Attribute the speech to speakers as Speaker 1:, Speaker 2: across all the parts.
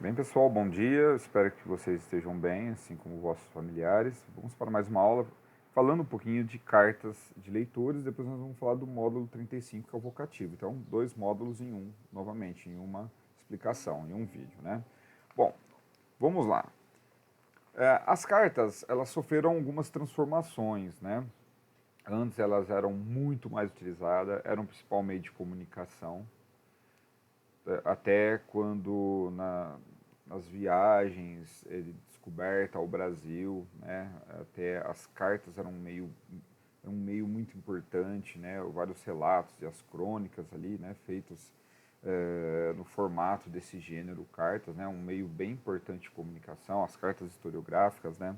Speaker 1: Bem, pessoal, bom dia. Espero que vocês estejam bem, assim como vossos familiares. Vamos para mais uma aula falando um pouquinho de cartas de leitores. Depois nós vamos falar do módulo 35, que é o vocativo. Então, dois módulos em um, novamente, em uma explicação, em um vídeo, né? Bom, vamos lá. As cartas, elas sofreram algumas transformações, né? Antes elas eram muito mais utilizadas, eram o principal meio de comunicação, até quando nas viagens de descoberta ao Brasil, né, até as cartas eram um meio muito importante, né, vários relatos e as crônicas ali, né, feitos no formato desse gênero cartas, né, um meio bem importante de comunicação, as cartas historiográficas, né,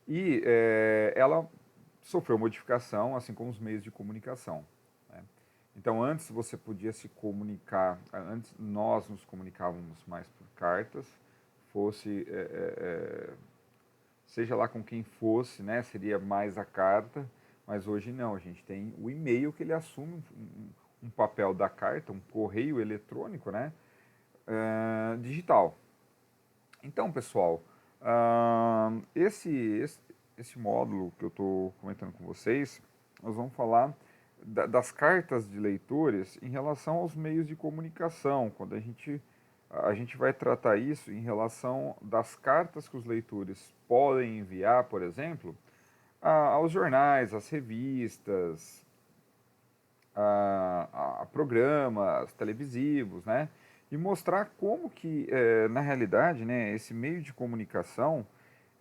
Speaker 1: e ela sofreu modificação, assim como os meios de comunicação, né? Então, antes você podia se comunicar, antes nós nos comunicávamos mais por cartas, fosse, seja lá com quem fosse, né, seria mais a carta, mas hoje não, a gente tem o e-mail que ele assume um papel da carta, um correio eletrônico, né, digital. Então, pessoal, esse módulo que eu estou comentando com vocês, nós vamos falar das cartas de leitores em relação aos meios de comunicação, quando a gente vai tratar isso em relação das cartas que os leitores podem enviar, por exemplo, aos jornais, às revistas, a programas televisivos, né? E mostrar como que, na realidade, né, esse meio de comunicação,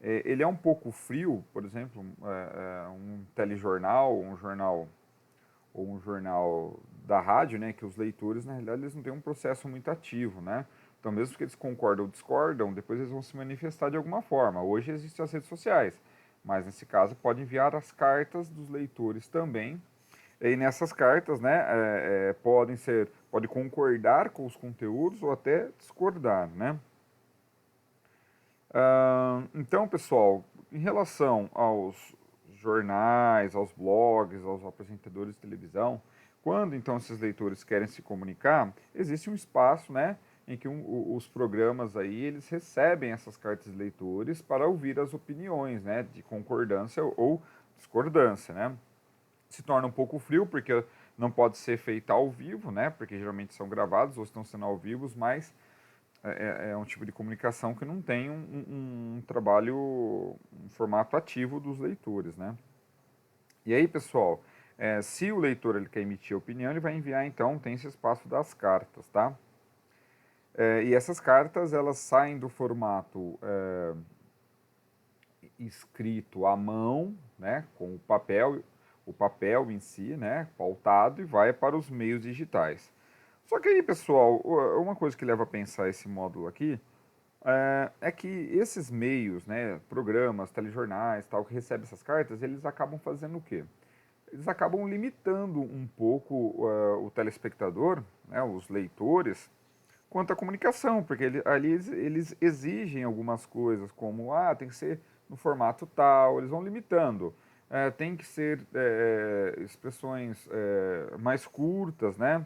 Speaker 1: ele é um pouco frio, por exemplo, um telejornal, ou um jornal da rádio, né, que os leitores, na realidade, eles não têm um processo muito ativo, né? Então, mesmo que eles concordam ou discordam, depois eles vão se manifestar de alguma forma. Hoje existem as redes sociais, mas nesse caso pode enviar as cartas dos leitores também. E nessas cartas, né, pode concordar com os conteúdos ou até discordar, né? Então, pessoal, em relação aos jornais, aos blogs, aos apresentadores de televisão, quando então esses leitores querem se comunicar, existe um espaço, né, em que os programas aí eles recebem essas cartas de leitores para ouvir as opiniões, né, de concordância ou discordância, né? Se torna um pouco frio porque não pode ser feita ao vivo, né? Porque geralmente são gravados ou estão sendo ao vivo, mas é um tipo de comunicação que não tem um trabalho, um formato ativo dos leitores, né? E aí, pessoal, se o leitor ele quer emitir opinião, ele vai enviar, então, tem esse espaço das cartas, tá? E essas cartas, elas saem do formato escrito à mão, né, com o papel em si, né, pautado, e vai para os meios digitais. Só que aí, pessoal, uma coisa que leva a pensar esse módulo aqui é que esses meios, né, programas, telejornais, tal, que recebem essas cartas, eles acabam fazendo o quê? Eles acabam limitando um pouco o telespectador, né, os leitores, quanto à comunicação, porque ali eles exigem algumas coisas, como, tem que ser no formato tal, eles vão limitando. Tem que ser expressões mais curtas, né?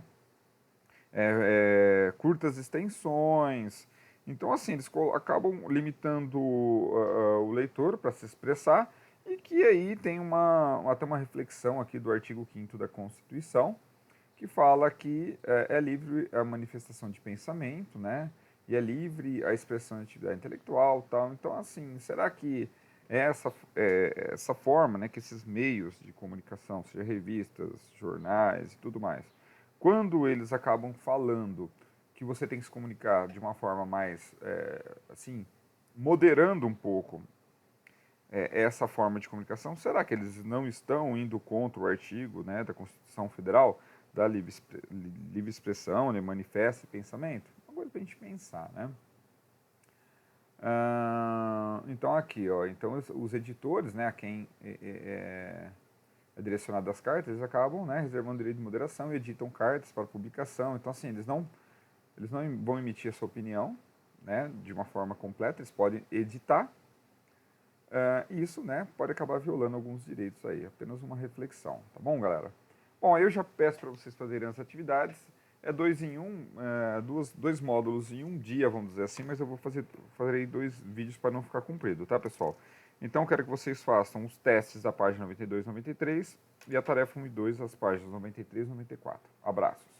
Speaker 1: Curtas extensões. Então, assim, eles acabam limitando o leitor para se expressar, e que aí tem até uma reflexão aqui do artigo 5º da Constituição, que fala que é livre a manifestação de pensamento, né? E é livre a expressão de atividade intelectual, tal. Então, assim, será que essa forma, né, que esses meios de comunicação, seja revistas, jornais e tudo mais, quando eles acabam falando que você tem que se comunicar de uma forma mais, assim, moderando um pouco essa forma de comunicação, será que eles não estão indo contra o artigo, né, da Constituição Federal da livre expressão, né, manifesto e pensamento? Uma coisa para a gente pensar, né? Então aqui, ó, então os editores, né, a quem é direcionado as cartas, eles acabam, né, reservando direito de moderação e editam cartas para publicação. Então, assim, eles não vão emitir a sua opinião, né, de uma forma completa, eles podem editar. Isso, né, pode acabar violando alguns direitos aí, apenas uma reflexão, tá bom, galera? Bom, aí eu já peço para vocês fazerem as atividades. É dois em um, dois módulos em um dia, vamos dizer assim, mas eu vou farei 2 vídeos para não ficar comprido, tá, pessoal? Então, eu quero que vocês façam os testes da página 92 e 93 e a tarefa 1 e 2, as páginas 93 e 94. Abraços!